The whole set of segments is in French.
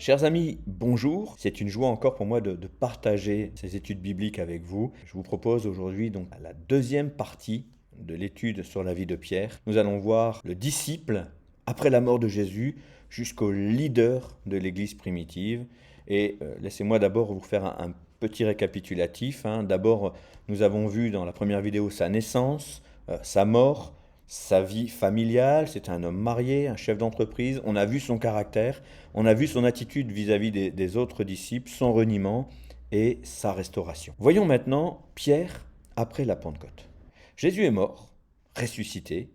Chers amis, bonjour. C'est une joie encore pour moi de partager ces études bibliques avec vous. Je vous propose aujourd'hui donc la deuxième partie de l'étude sur la vie de Pierre. Nous allons voir le disciple après la mort de Jésus jusqu'au leader de l'Église primitive. Et laissez-moi d'abord vous faire un petit récapitulatif. D'abord, nous avons vu dans la première vidéo sa naissance, sa mort, sa vie familiale. C'était un homme marié, un chef d'entreprise. On a vu son caractère. On a vu son attitude vis-à-vis des autres disciples, son reniement et sa restauration. Voyons maintenant Pierre après la Pentecôte. Jésus est mort, ressuscité,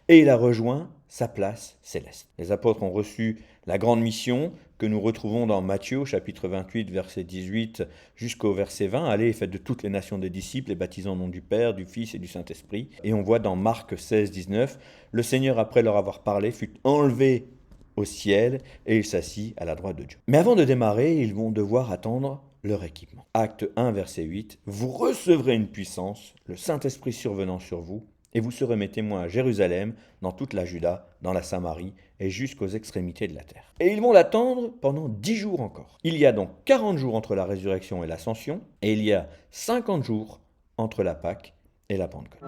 et il a rejoint sa place céleste. Les apôtres ont reçu la grande mission que nous retrouvons dans Matthieu, chapitre 28, verset 18 jusqu'au verset 20. Allez et faites de toutes les nations des disciples, les baptisant au nom du Père, du Fils et du Saint-Esprit. Et on voit dans Marc 16, 19, le Seigneur, après leur avoir parlé, fut enlevé au ciel et il s'assit à la droite de Dieu. Mais avant de démarrer, ils vont devoir attendre leur équipement. Acte 1, verset 8, vous recevrez une puissance, le Saint-Esprit survenant sur vous, et vous serez mes témoins à Jérusalem, dans toute la Juda, dans la Samarie et jusqu'aux extrémités de la terre. Et ils vont l'attendre pendant 10 jours encore. Il y a donc 40 jours entre la résurrection et l'ascension, et il y a 50 jours entre la Pâque et la Pentecôte.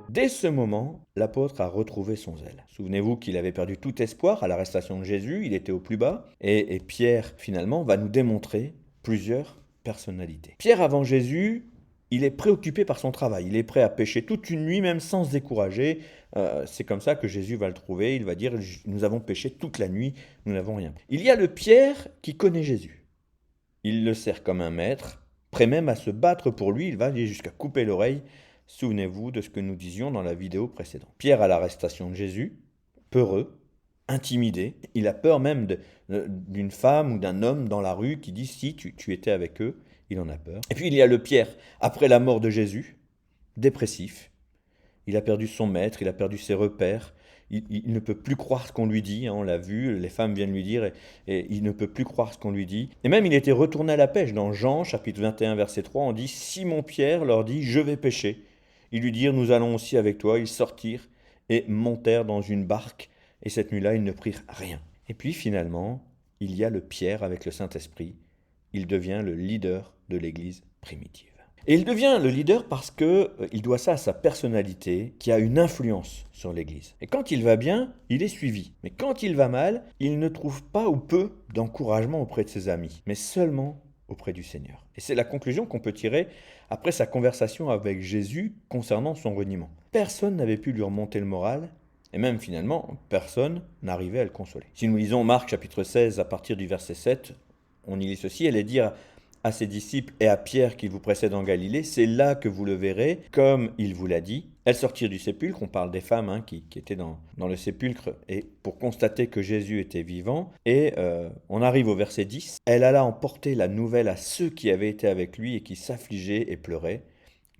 Dès ce moment, l'apôtre a retrouvé son zèle. Souvenez-vous qu'il avait perdu tout espoir à l'arrestation de Jésus, il était au plus bas, et Pierre, finalement, va nous démontrer plusieurs personnalités. Pierre, avant Jésus, il est préoccupé par son travail, il est prêt à pêcher toute une nuit, même sans se décourager. C'est comme ça que Jésus va le trouver, il va dire « Nous avons péché toute la nuit, nous n'avons rien ». Il y a le Pierre qui connaît Jésus. Il le sert comme un maître, prêt même à se battre pour lui, il va aller jusqu'à couper l'oreille. Souvenez-vous de ce que nous disions dans la vidéo précédente. Pierre à l'arrestation de Jésus, peureux, intimidé. Il a peur même d'une femme ou d'un homme dans la rue qui dit « si tu étais avec eux », il en a peur. Et puis il y a le Pierre après la mort de Jésus, dépressif. Il a perdu son maître, il a perdu ses repères. Il ne peut plus croire ce qu'on lui dit, on l'a vu, les femmes viennent lui dire, et il ne peut plus croire ce qu'on lui dit. Et même il était retourné à la pêche. Dans Jean, chapitre 21, verset 3, on dit « Simon-Pierre leur dit, je vais pêcher ». Ils lui dirent, nous allons aussi avec toi. Ils sortirent et montèrent dans une barque. Et cette nuit-là, ils ne prirent rien. Et puis finalement, il y a le Pierre avec le Saint-Esprit. Il devient le leader de l'Église primitive. Et il devient le leader parce qu'il doit ça à sa personnalité qui a une influence sur l'Église. Et quand il va bien, il est suivi. Mais quand il va mal, il ne trouve pas ou peu d'encouragement auprès de ses amis, mais seulement auprès du Seigneur. Et c'est la conclusion qu'on peut tirer après sa conversation avec Jésus concernant son reniement. Personne n'avait pu lui remonter le moral, et même finalement, personne n'arrivait à le consoler. Si nous lisons Marc chapitre 16 à partir du verset 7, on y lit ceci, elle est dire à ses disciples et à Pierre qui vous précède en Galilée, c'est là que vous le verrez, comme il vous l'a dit. Elles sortirent du sépulcre, on parle des femmes qui étaient dans le sépulcre, et pour constater que Jésus était vivant. Et on arrive au verset 10. Elle alla emporter la nouvelle à ceux qui avaient été avec lui et qui s'affligeaient et pleuraient.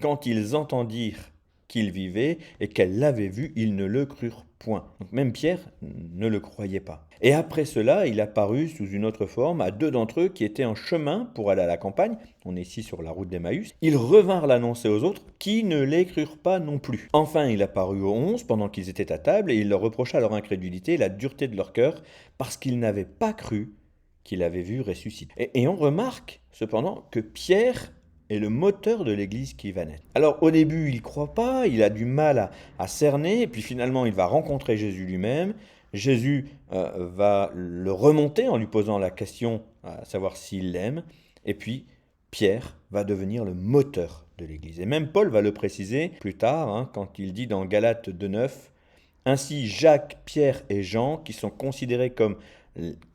Quand ils entendirent qu'il vivait et qu'elle l'avait vu, ils ne le crurent point. Donc même Pierre ne le croyait pas. Et après cela, il apparut sous une autre forme à 2 d'entre eux qui étaient en chemin pour aller à la campagne. On est ici sur la route d'Emmaüs. Ils revinrent l'annoncer aux autres qui ne les crurent pas non plus. Enfin, il apparut aux 11 pendant qu'ils étaient à table et il leur reprocha leur incrédulité et la dureté de leur cœur parce qu'ils n'avaient pas cru qu'il avait vu ressusciter. Et on remarque cependant que Pierre est le moteur de l'Église qui va naître. Alors au début, il ne croit pas, il a du mal à cerner, et puis finalement, il va rencontrer Jésus lui-même. Jésus va le remonter en lui posant la question à savoir s'il l'aime, et puis Pierre va devenir le moteur de l'Église. Et même Paul va le préciser plus tard, quand il dit dans Galates 2,9, « Ainsi Jacques, Pierre et Jean, qui sont considérés comme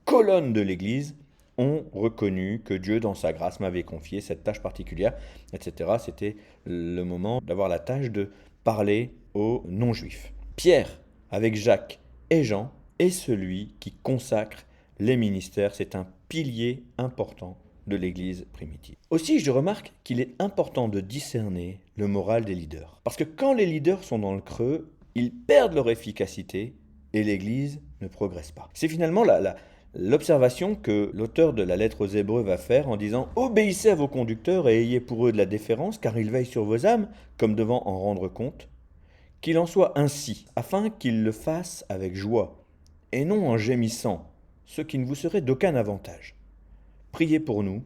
colonnes de l'Église, ont reconnu que Dieu, dans sa grâce, m'avait confié cette tâche particulière, etc. » C'était le moment d'avoir la tâche de parler aux non-juifs. Pierre, avec Jacques et Jean, est celui qui consacre les ministères. C'est un pilier important de l'Église primitive. Aussi, je remarque qu'il est important de discerner le moral des leaders. Parce que quand les leaders sont dans le creux, ils perdent leur efficacité et l'Église ne progresse pas. C'est finalement l'observation que l'auteur de la lettre aux Hébreux va faire en disant « Obéissez à vos conducteurs et ayez pour eux de la déférence, car ils veillent sur vos âmes, comme devant en rendre compte. Qu'il en soit ainsi, afin qu'ils le fassent avec joie et non en gémissant, ce qui ne vous serait d'aucun avantage. Priez pour nous,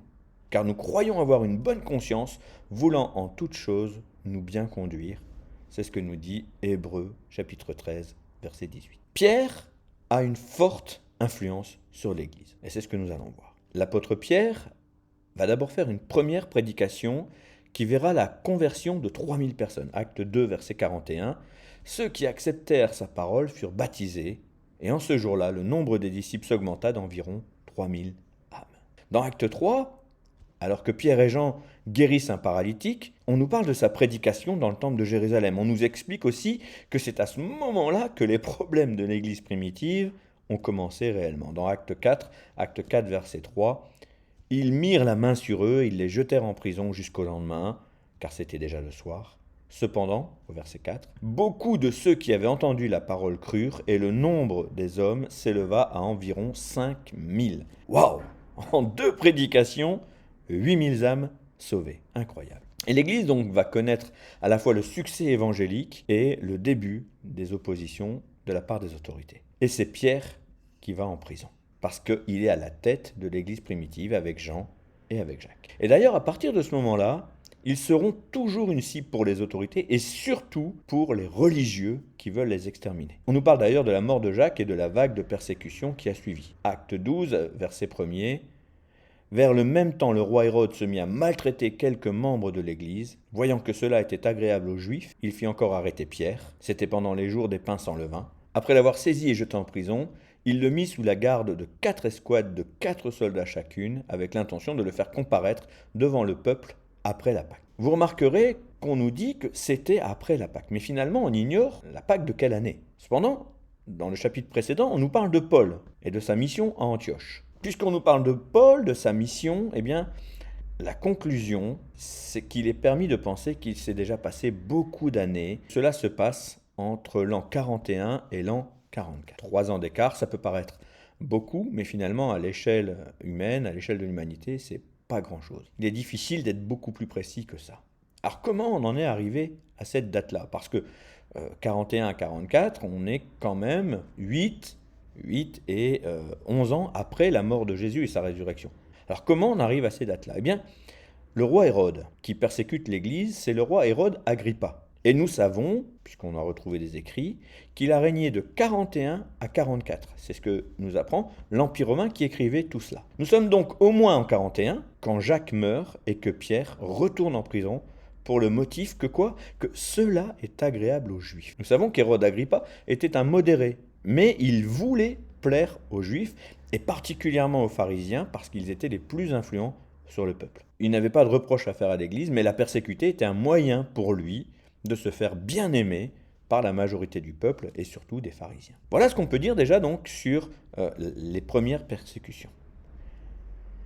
car nous croyons avoir une bonne conscience, voulant en toutes choses nous bien conduire. C'est ce que nous dit Hébreux chapitre 13, verset 18. Pierre a une forte influence sur l'Église, et c'est ce que nous allons voir. L'apôtre Pierre va d'abord faire une première prédication qui verra la conversion de 3000 personnes. Acte 2, verset 41. Ceux qui acceptèrent sa parole furent baptisés, et en ce jour-là, le nombre des disciples s'augmenta d'environ 3000 âmes. Dans Acte 3, alors que Pierre et Jean guérissent un paralytique, on nous parle de sa prédication dans le temple de Jérusalem. On nous explique aussi que c'est à ce moment-là que les problèmes de l'Église primitive ont commencé réellement. Dans Acte 4, verset 3, « Ils mirent la main sur eux, ils les jetèrent en prison jusqu'au lendemain, car c'était déjà le soir. Cependant, au verset 4, beaucoup de ceux qui avaient entendu la parole crurent, et le nombre des hommes s'éleva à environ 5000. » Waouh! En 2 prédications, 8000 âmes sauvées. Incroyable. Et l'Église donc va connaître à la fois le succès évangélique et le début des oppositions de la part des autorités. Et c'est Pierre qui va en prison, parce qu'il est à la tête de l'Église primitive avec Jean et avec Jacques. Et d'ailleurs, à partir de ce moment-là, ils seront toujours une cible pour les autorités et surtout pour les religieux qui veulent les exterminer. On nous parle d'ailleurs de la mort de Jacques et de la vague de persécution qui a suivi. Acte 12, verset 1er. Vers le même temps, le roi Hérode se mit à maltraiter quelques membres de l'Église. Voyant que cela était agréable aux Juifs, il fit encore arrêter Pierre. C'était pendant les jours des pains sans levain. Après l'avoir saisi et jeté en prison, il le mit sous la garde de 4 escouades de 4 soldats chacune, avec l'intention de le faire comparaître devant le peuple après la Pâque. Vous remarquerez qu'on nous dit que c'était après la Pâque, mais finalement on ignore la Pâque de quelle année. Cependant, dans le chapitre précédent, on nous parle de Paul et de sa mission à Antioche. Puisqu'on nous parle de Paul, de sa mission, eh bien, la conclusion, c'est qu'il est permis de penser qu'il s'est déjà passé beaucoup d'années. Cela se passe entre l'an 41 et l'an 44. 3 ans d'écart, ça peut paraître beaucoup, mais finalement, à l'échelle humaine, à l'échelle de l'humanité, c'est pas grand-chose. Il est difficile d'être beaucoup plus précis que ça. Alors, comment on en est arrivé à cette date-là? Parce que 41 à 44, on est quand même 8 et 11 ans après la mort de Jésus et sa résurrection. Alors comment on arrive à ces dates-là? Eh bien, le roi Hérode qui persécute l'Église, c'est le roi Hérode Agrippa. Et nous savons, puisqu'on a retrouvé des écrits, qu'il a régné de 41 à 44. C'est ce que nous apprend l'Empire romain qui écrivait tout cela. Nous sommes donc au moins en 41, quand Jacques meurt et que Pierre retourne en prison pour le motif que quoi? Que cela est agréable aux Juifs. Nous savons qu'Hérode Agrippa était un modéré, mais il voulait plaire aux Juifs, et particulièrement aux pharisiens, parce qu'ils étaient les plus influents sur le peuple. Il n'avait pas de reproche à faire à l'Église, mais la persécuter était un moyen pour lui de se faire bien aimer par la majorité du peuple, et surtout des pharisiens. Voilà ce qu'on peut dire déjà donc sur les premières persécutions.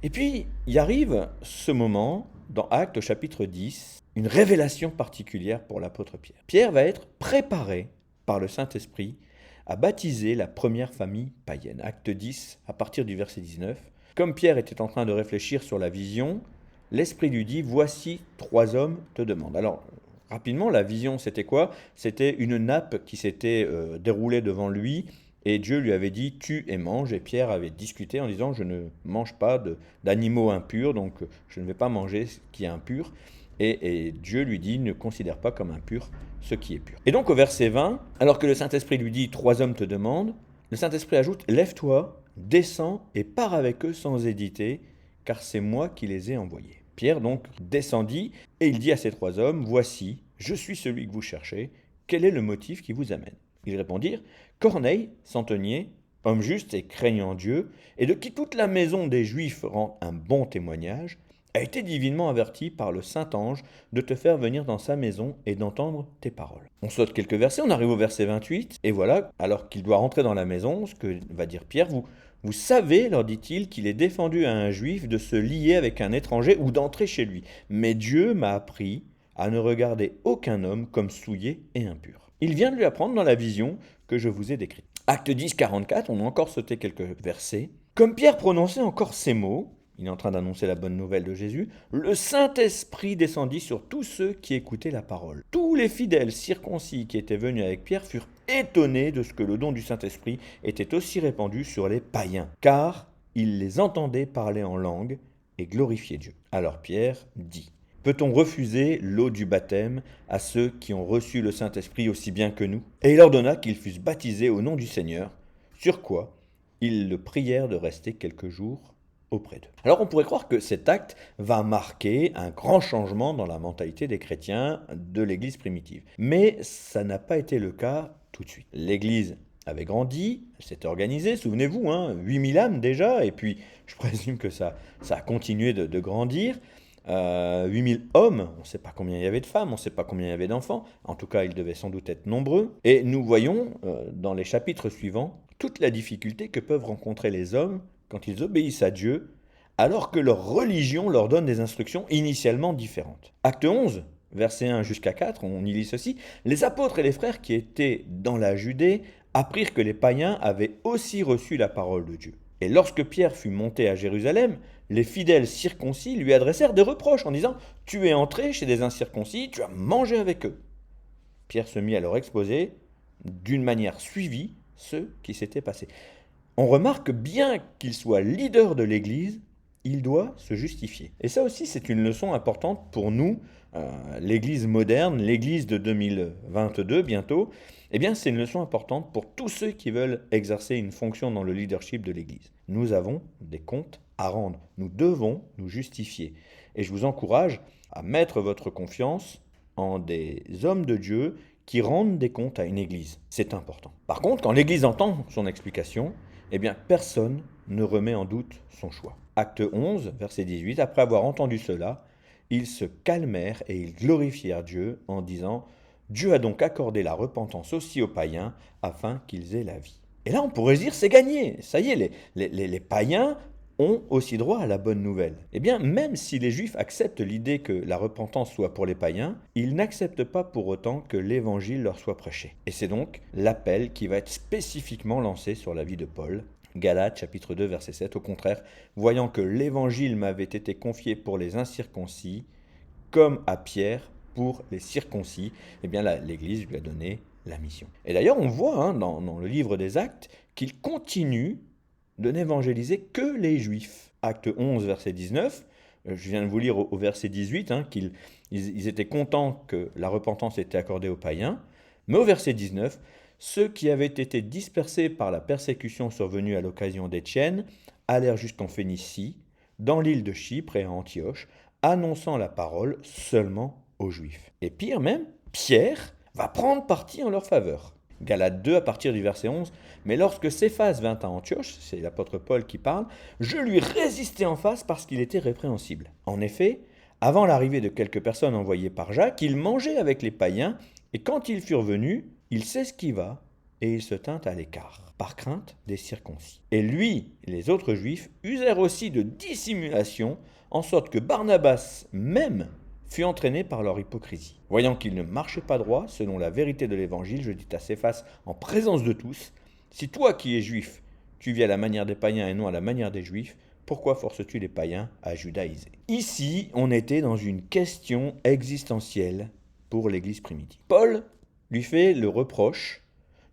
Et puis, il arrive ce moment, dans Actes chapitre 10, une révélation particulière pour l'apôtre Pierre. Pierre va être préparé par le Saint-Esprit à baptiser la première famille païenne. Acte 10, à partir du verset 19. Comme Pierre était en train de réfléchir sur la vision, l'Esprit lui dit « Voici 3 hommes te demandent ». Alors, rapidement, la vision, c'était quoi? C'était une nappe qui s'était déroulée devant lui, et Dieu lui avait dit « Tue et mange ». Et Pierre avait discuté en disant « Je ne mange pas d'animaux impurs, donc je ne vais pas manger ce qui est impur ». Et Dieu lui dit « Ne considère pas comme impur ce qui est pur ». Et donc au verset 20, alors que le Saint-Esprit lui dit « 3 hommes te demandent », le Saint-Esprit ajoute « Lève-toi, descends et pars avec eux sans hésiter, car c'est moi qui les ai envoyés ». Pierre donc descendit et il dit à ces 3 hommes « Voici, je suis celui que vous cherchez, quel est le motif qui vous amène ?» Ils répondirent « Corneille, centenier, homme juste et craignant Dieu, et de qui toute la maison des Juifs rend un bon témoignage, a été divinement averti par le Saint-Ange de te faire venir dans sa maison et d'entendre tes paroles. » On saute quelques versets, on arrive au verset 28, et voilà, alors qu'il doit rentrer dans la maison, ce que va dire Pierre, vous savez, leur dit-il, qu'il est défendu à un Juif de se lier avec un étranger ou d'entrer chez lui. Mais Dieu m'a appris à ne regarder aucun homme comme souillé et impur. Il vient de lui apprendre dans la vision que je vous ai décrite. Acte 10, 44, on a encore sauté quelques versets. Comme Pierre prononçait encore ces mots, il est en train d'annoncer la bonne nouvelle de Jésus, le Saint-Esprit descendit sur tous ceux qui écoutaient la parole. Tous les fidèles circoncis qui étaient venus avec Pierre furent étonnés de ce que le don du Saint-Esprit était aussi répandu sur les païens, car ils les entendaient parler en langue et glorifier Dieu. Alors Pierre dit: peut-on refuser l'eau du baptême à ceux qui ont reçu le Saint-Esprit aussi bien que nous? Et il ordonna qu'ils fussent baptisés au nom du Seigneur, sur quoi ils le prièrent de rester quelques jours auprès d'eux. Alors on pourrait croire que cet acte va marquer un grand changement dans la mentalité des chrétiens de l'Église primitive. Mais ça n'a pas été le cas tout de suite. L'Église avait grandi, elle s'était organisée, souvenez-vous, 8000 âmes déjà, et puis je présume que ça a continué de grandir. 8000 hommes, on ne sait pas combien il y avait de femmes, on ne sait pas combien il y avait d'enfants, en tout cas ils devaient sans doute être nombreux. Et nous voyons dans les chapitres suivants toute la difficulté que peuvent rencontrer les hommes quand ils obéissent à Dieu, alors que leur religion leur donne des instructions initialement différentes. Acte 11, versets 1 jusqu'à 4, on y lit ceci: les apôtres et les frères qui étaient dans la Judée apprirent que les païens avaient aussi reçu la parole de Dieu. Et lorsque Pierre fut monté à Jérusalem, les fidèles circoncis lui adressèrent des reproches en disant: tu es entré chez des incirconcis, tu as mangé avec eux. Pierre se mit à leur exposer d'une manière suivie ce qui s'était passé. On remarque bien qu'il soit leader de l'Église, il doit se justifier. Et ça aussi, c'est une leçon importante pour nous, l'Église moderne, l'Église de 2022 bientôt. Eh bien, c'est une leçon importante pour tous ceux qui veulent exercer une fonction dans le leadership de l'Église. Nous avons des comptes à rendre. Nous devons nous justifier. Et je vous encourage à mettre votre confiance en des hommes de Dieu qui rendent des comptes à une Église. C'est important. Par contre, quand l'Église entend son explication, eh bien, personne ne remet en doute son choix. Acte 11, verset 18, après avoir entendu cela, ils se calmèrent et ils glorifièrent Dieu en disant: Dieu a donc accordé la repentance aussi aux païens afin qu'ils aient la vie. Et là, on pourrait dire, c'est gagné. Ça y est, les païens ont aussi droit à la bonne nouvelle. Eh bien, même si les Juifs acceptent l'idée que la repentance soit pour les païens, ils n'acceptent pas pour autant que l'Évangile leur soit prêché. Et c'est donc l'appel qui va être spécifiquement lancé sur la vie de Paul. Galates chapitre 2 verset 7, au contraire, voyant que l'Évangile m'avait été confié pour les incirconcis, comme à Pierre pour les circoncis, eh bien l'Église lui a donné la mission. Et d'ailleurs, on voit dans le livre des Actes qu'il continue de n'évangéliser que les Juifs. Acte 11, verset 19, je viens de vous lire au verset 18, qu'ils étaient contents que la repentance était accordée aux païens, mais au verset 19, ceux qui avaient été dispersés par la persécution survenue à l'occasion d'Étienne allèrent jusqu'en Phénicie, dans l'île de Chypre et à Antioche, annonçant la parole seulement aux Juifs. Et pire même, Pierre va prendre parti en leur faveur. Galates 2 à partir du verset 11, mais lorsque Céphas vint à Antioche, c'est l'apôtre Paul qui parle, je lui résistai en face parce qu'il était répréhensible. En effet, avant l'arrivée de quelques personnes envoyées par Jacques, il mangeait avec les païens, et quand ils furent venus, il s'esquiva et il se tint à l'écart, par crainte des circoncis. Et lui et les autres juifs usèrent aussi de dissimulation, en sorte que Barnabas même fut entraîné par leur hypocrisie. Voyant qu'il ne marchait pas droit, selon la vérité de l'Évangile, je dis à Céphas en présence de tous: si toi qui es juif, tu vis à la manière des païens et non à la manière des juifs, pourquoi forces-tu les païens à judaïser? Ici, on était dans une question existentielle pour l'Église primitive. Paul lui fait le reproche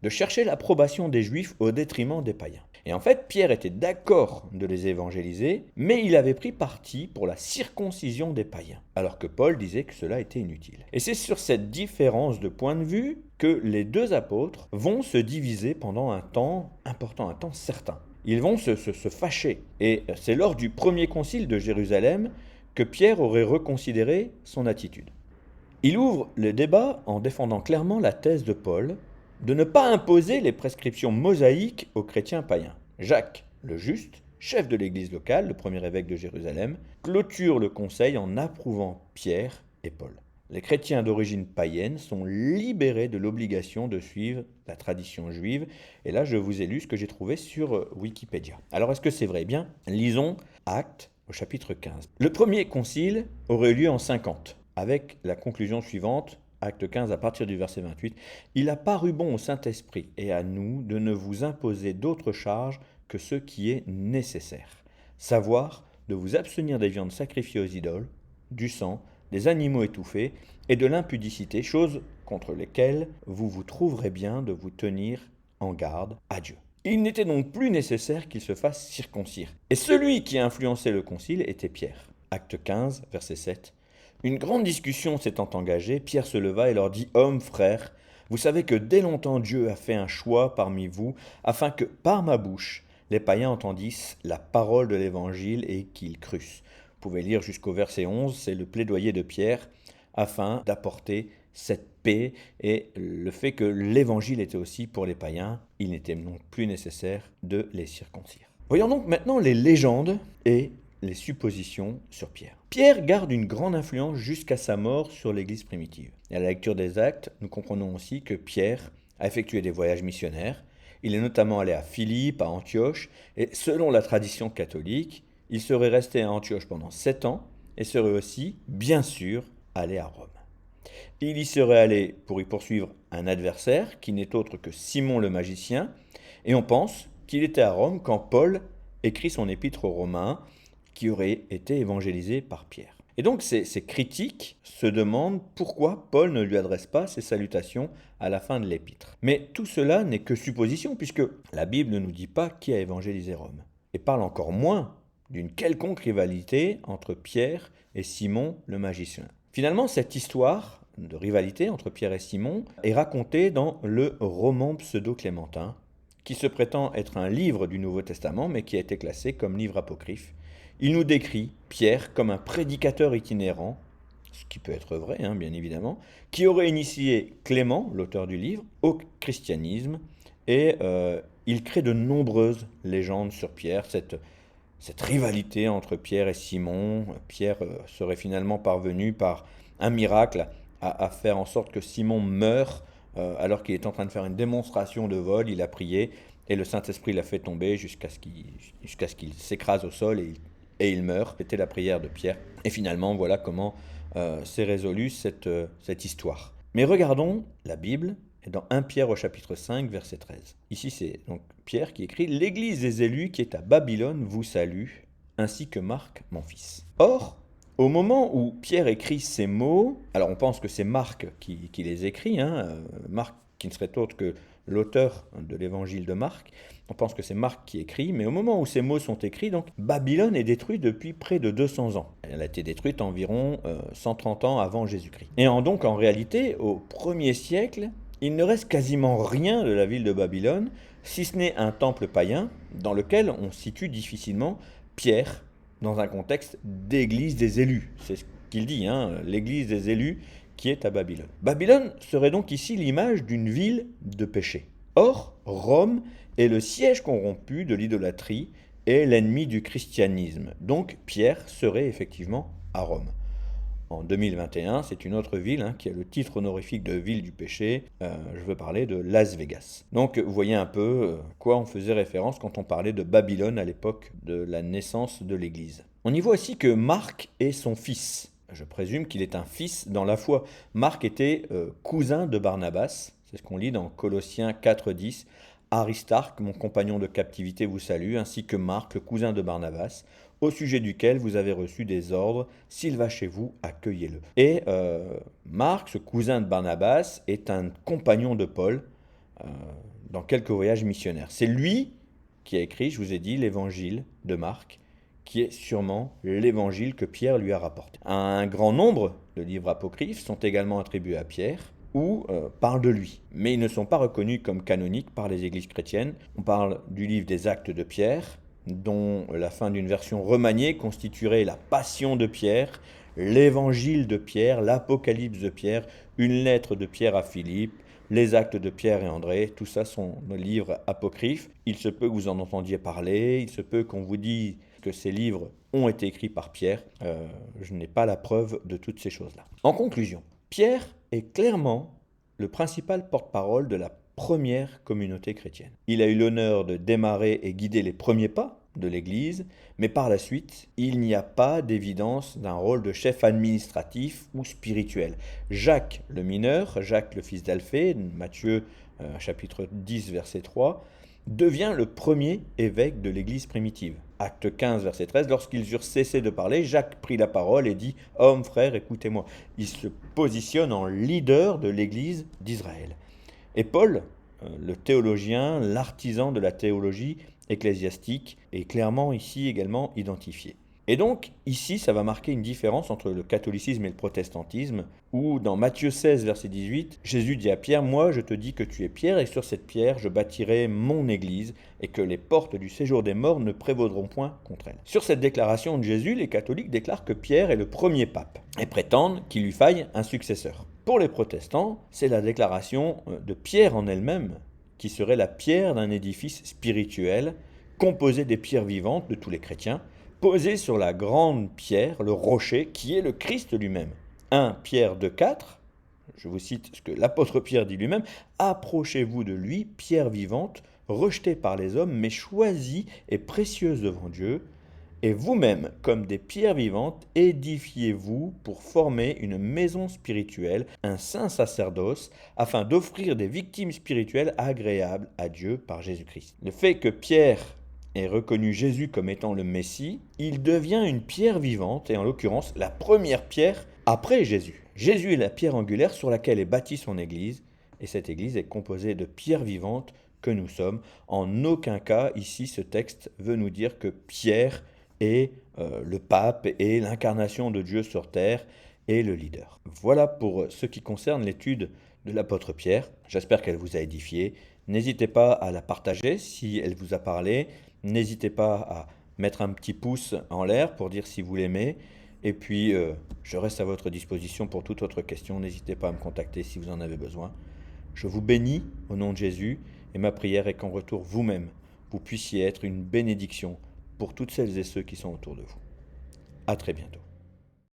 de chercher l'approbation des Juifs au détriment des païens. Et en fait, Pierre était d'accord de les évangéliser, mais il avait pris parti pour la circoncision des païens, alors que Paul disait que cela était inutile. Et c'est sur cette différence de point de vue que les deux apôtres vont se diviser pendant un temps important, un temps certain. Ils vont se fâcher. Et c'est lors du premier concile de Jérusalem que Pierre aurait reconsidéré son attitude. Il ouvre le débat en défendant clairement la thèse de Paul de ne pas imposer les prescriptions mosaïques aux chrétiens païens. Jacques, le juste, chef de l'église locale, le premier évêque de Jérusalem, clôture le conseil en approuvant Pierre et Paul. Les chrétiens d'origine païenne sont libérés de l'obligation de suivre la tradition juive. Et là, je vous ai lu ce que j'ai trouvé sur Wikipédia. Alors, est-ce que c'est vrai? Eh bien, lisons Actes au chapitre 15. Le premier concile aurait eu lieu en 50, avec la conclusion suivante. Acte 15, à partir du verset 28, « Il a paru bon au Saint-Esprit et à nous de ne vous imposer d'autre charge que ce qui est nécessaire, savoir de vous abstenir des viandes sacrifiées aux idoles, du sang, des animaux étouffés et de l'impudicité, choses contre lesquelles vous vous trouverez bien de vous tenir en garde à Dieu. Il n'était donc plus nécessaire qu'il se fasse circoncire. Et celui qui a influencé le concile était Pierre. Acte 15, verset 7. Une grande discussion s'étant engagée, Pierre se leva et leur dit : « Hommes, frères, vous savez que dès longtemps Dieu a fait un choix parmi vous, afin que par ma bouche les païens entendissent la parole de l'Évangile et qu'ils crussent. » Vous pouvez lire jusqu'au verset 11, c'est le plaidoyer de Pierre afin d'apporter cette paix et le fait que l'Évangile était aussi pour les païens, il n'était donc plus nécessaire de les circoncire. Voyons donc maintenant les légendes et les suppositions sur Pierre. Pierre garde une grande influence jusqu'à sa mort sur l'Église primitive. Et à la lecture des Actes, nous comprenons aussi que Pierre a effectué des voyages missionnaires. Il est notamment allé à Philippe, à Antioche, et selon la tradition catholique, il serait resté à Antioche pendant 7 ans et serait aussi, bien sûr, allé à Rome. Il y serait allé pour y poursuivre un adversaire qui n'est autre que Simon le magicien, et on pense qu'il était à Rome quand Paul écrit son épître aux Romains, qui aurait été évangélisé par Pierre. Et donc ces critiques se demandent pourquoi Paul ne lui adresse pas ses salutations à la fin de l'épître. Mais tout cela n'est que supposition, puisque la Bible ne nous dit pas qui a évangélisé Rome, et parle encore moins d'une quelconque rivalité entre Pierre et Simon le magicien. Finalement, cette histoire de rivalité entre Pierre et Simon est racontée dans le roman pseudo-clémentin, qui se prétend être un livre du Nouveau Testament, mais qui a été classé comme livre apocryphe. Il nous décrit Pierre comme un prédicateur itinérant, ce qui peut être vrai, bien évidemment, qui aurait initié Clément, l'auteur du livre, au christianisme, et il crée de nombreuses légendes sur Pierre, cette rivalité entre Pierre et Simon. Pierre serait finalement parvenu par un miracle à faire en sorte que Simon meure alors qu'il est en train de faire une démonstration de vol. Il a prié et le Saint-Esprit l'a fait tomber jusqu'à ce qu'il s'écrase au sol et il meurt. C'était la prière de Pierre. Et finalement, voilà comment s'est résolue cette histoire. Mais regardons la Bible, et dans 1 Pierre au chapitre 5, verset 13. Ici, c'est donc Pierre qui écrit : « L'Église des élus qui est à Babylone vous salue, ainsi que Marc, mon fils. » Or, au moment où Pierre écrit ces mots, alors on pense que c'est Marc qui les écrit, Marc qui ne serait autre que l'auteur de l'évangile de Marc, on pense que c'est Marc qui écrit, mais au moment où ces mots sont écrits, donc Babylone est détruite depuis près de 200 ans. Elle a été détruite environ 130 ans avant Jésus-Christ. Et donc en réalité, au 1er siècle, il ne reste quasiment rien de la ville de Babylone, si ce n'est un temple païen dans lequel on situe difficilement Pierre dans un contexte d'église des élus. C'est ce qu'il dit, l'église des élus qui est à Babylone. Babylone serait donc ici l'image d'une ville de péché. Or, Rome est le siège corrompu de l'idolâtrie et l'ennemi du christianisme. Donc Pierre serait effectivement à Rome. En 2021, c'est une autre ville qui a le titre honorifique de ville du péché. Je veux parler de Las Vegas. Donc vous voyez un peu à quoi on faisait référence quand on parlait de Babylone à l'époque de la naissance de l'Église. On y voit aussi que Marc est son fils. Je présume qu'il est un fils dans la foi. Marc était cousin de Barnabas. C'est ce qu'on lit dans Colossiens 4,10. Aristarque, mon compagnon de captivité, vous salue, ainsi que Marc, le cousin de Barnabas, au sujet duquel vous avez reçu des ordres. S'il va chez vous, accueillez-le. Et Marc, ce cousin de Barnabas, est un compagnon de Paul dans quelques voyages missionnaires. C'est lui qui a écrit, je vous ai dit, l'évangile de Marc, qui est sûrement l'évangile que Pierre lui a rapporté. Un grand nombre de livres apocryphes sont également attribués à Pierre, ou parlent de lui. Mais ils ne sont pas reconnus comme canoniques par les églises chrétiennes. On parle du livre des Actes de Pierre, dont la fin d'une version remaniée constituerait la Passion de Pierre, l'Évangile de Pierre, l'Apocalypse de Pierre, une lettre de Pierre à Philippe, les Actes de Pierre et André. Tout ça sont nos livres apocryphes. Il se peut que vous en entendiez parler, il se peut qu'on vous dise que ces livres ont été écrits par Pierre. Je n'ai pas la preuve de toutes ces choses-là. En conclusion, Pierre est clairement le principal porte-parole de la première communauté chrétienne. Il a eu l'honneur de démarrer et guider les premiers pas de l'Église, mais par la suite, il n'y a pas d'évidence d'un rôle de chef administratif ou spirituel. Jacques le mineur, Jacques le fils d'Alphée, Matthieu chapitre 10 verset 3, devient le premier évêque de l'Église primitive. Acte 15, verset 13, lorsqu'ils eurent cessé de parler, Jacques prit la parole et dit « Hommes, frères, écoutez-moi ». Il se positionne en leader de l'Église d'Israël. Et Paul, le théologien, l'artisan de la théologie ecclésiastique, est clairement ici également identifié. Et donc, ici, ça va marquer une différence entre le catholicisme et le protestantisme, où dans Matthieu 16, verset 18, Jésus dit à Pierre, « Moi, je te dis que tu es Pierre, et sur cette pierre, je bâtirai mon église, et que les portes du séjour des morts ne prévaudront point contre elle. » Sur cette déclaration de Jésus, les catholiques déclarent que Pierre est le premier pape, et prétendent qu'il lui faille un successeur. Pour les protestants, c'est la déclaration de Pierre en elle-même, qui serait la pierre d'un édifice spirituel, composé des pierres vivantes de tous les chrétiens, posé sur la grande pierre, le rocher, qui est le Christ lui-même. 1 Pierre 2,4, je vous cite ce que l'apôtre Pierre dit lui-même, « Approchez-vous de lui, pierre vivante, rejetée par les hommes, mais choisie et précieuse devant Dieu, et vous-même, comme des pierres vivantes, édifiez-vous pour former une maison spirituelle, un saint sacerdoce, afin d'offrir des victimes spirituelles agréables à Dieu par Jésus-Christ. » Le fait que Pierre ait reconnu Jésus comme étant le Messie, il devient une pierre vivante, et en l'occurrence la première pierre après Jésus. Jésus est la pierre angulaire sur laquelle est bâtie son Église, et cette Église est composée de pierres vivantes que nous sommes. En aucun cas, ici, ce texte veut nous dire que Pierre est le pape et l'incarnation de Dieu sur terre et le leader. Voilà pour ce qui concerne l'étude de l'apôtre Pierre. J'espère qu'elle vous a édifié. N'hésitez pas à la partager si elle vous a parlé. N'hésitez pas à mettre un petit pouce en l'air pour dire si vous l'aimez. Et puis, je reste à votre disposition pour toute autre question. N'hésitez pas à me contacter si vous en avez besoin. Je vous bénis au nom de Jésus et ma prière est qu'en retour, vous-même, vous puissiez être une bénédiction pour toutes celles et ceux qui sont autour de vous. À très bientôt.